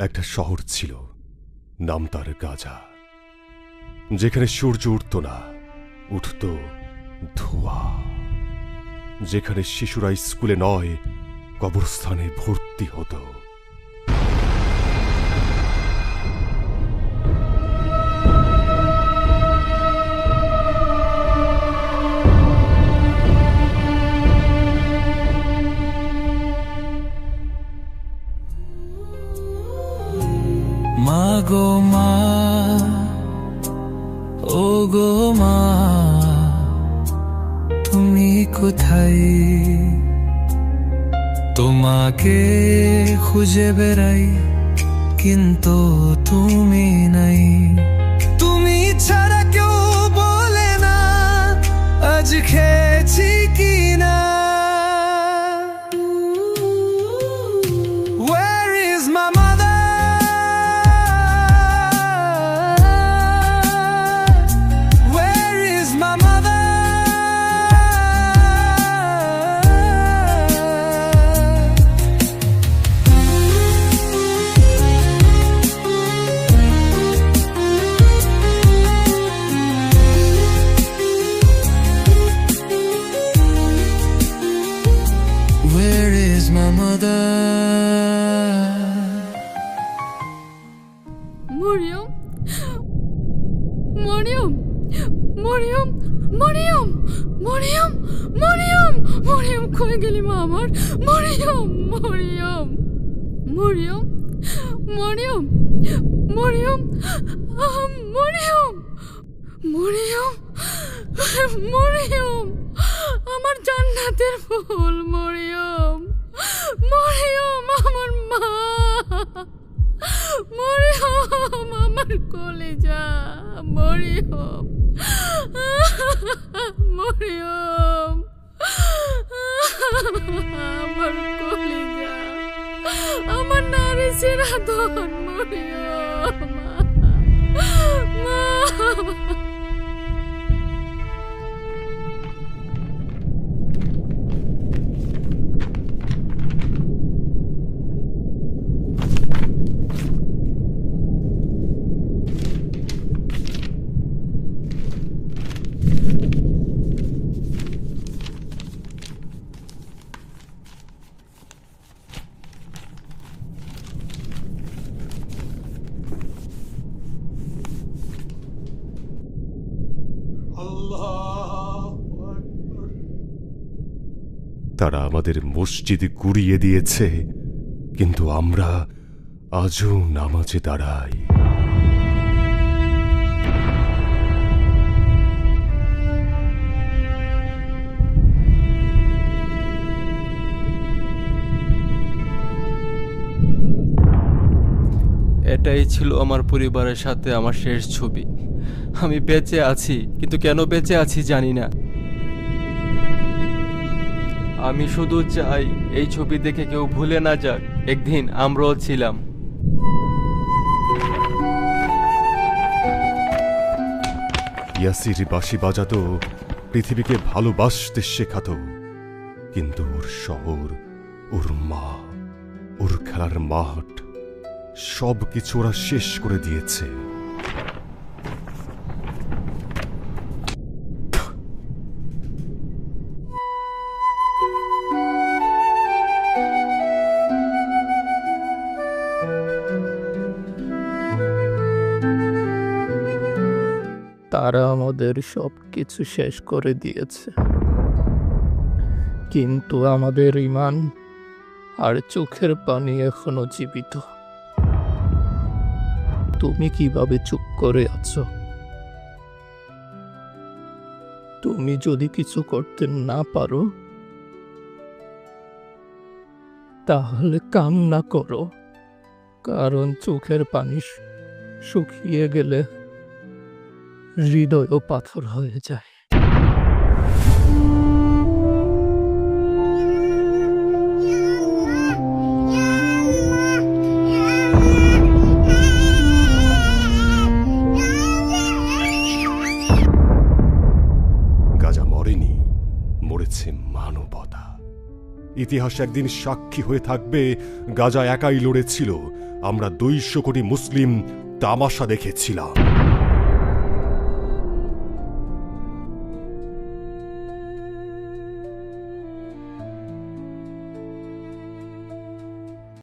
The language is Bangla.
একটা শহর ছিল, নাম তার গাজা, যেখানে সূর্য উঠত না, উঠত ধোঁয়া, যেখানে শিশুরা স্কুলে নয় কবরস্থানে ভর্তি হতো। মা গো মা, ও গো মা, তুমি কোথায়? তোমাকে খুঁজে বেড়াই কিন্তু তুমি নাই। তুমি ছাড়া কেউ বলে না আজ খেয়েছি কি না। Where is my mother? Where is my mother? Where is my mother? Mariam, Mariam, Mariam, Mariam, Mariam, Mariam, Mariam, কই গেলি মা আমার? মরিয়ম, মরিয়ম, মরিয়ম, মরিয়ম, মরিয়ম, মরিয়ম, মরিয়ম, মরিয়ম, আমার জান্নাতের ফুল মরিয়ম, মরিয়ম, আমার মা, মরিয়ম, আমার কলেজা, মরিয়ম, মরিয়ম, আমার কলেজা, আমার নারী সিরাধন, মরিয়ম, মা। তারা আমাদের মসজিদে গুড়িয়ে দিয়েছে, কিন্তু আমরা আজও নামাজে দাঁড়াই। এটাই ছিল আমার পরিবারের সাথে আমার শেষ ছবি। আমি বেঁচে আছি, কিন্তু কেন বেঁচে আছি জানি না। আমি শুধু চাই এই ছবি দেখে কেউ ভুলে না যাক একদিন আমরাও ছিলাম। ইয়াসির বাঁশি বাজাতো, পৃথিবীকে ভালোবাসতে শেখাতো, কিন্তু ওর শহর, ওর মা, ওর খেলার মাঠ সব কিছু ওরা শেষ করে দিয়েছে। তারা আমাদের সব কিছু শেষ করে দিয়েছে, কিন্তু আমাদের ঈমান আর চোখের পানি এখনো জীবিত। তুমি কিভাবে চুপ করে আছো? তুমি যদি কিছু করতে না পারো তাহলে কান্না করো, কারণ চোখের পানি শুকিয়ে গেলে হৃদয়ও পাথর হয়ে যায়। গাজা মরেনি, মরেছে মানবতা। ইতিহাস একদিন সাক্ষী হয়ে থাকবে গাজা একাই লড়েছিল, আমরা 200 কোটি মুসলিম তামাশা দেখেছিলাম।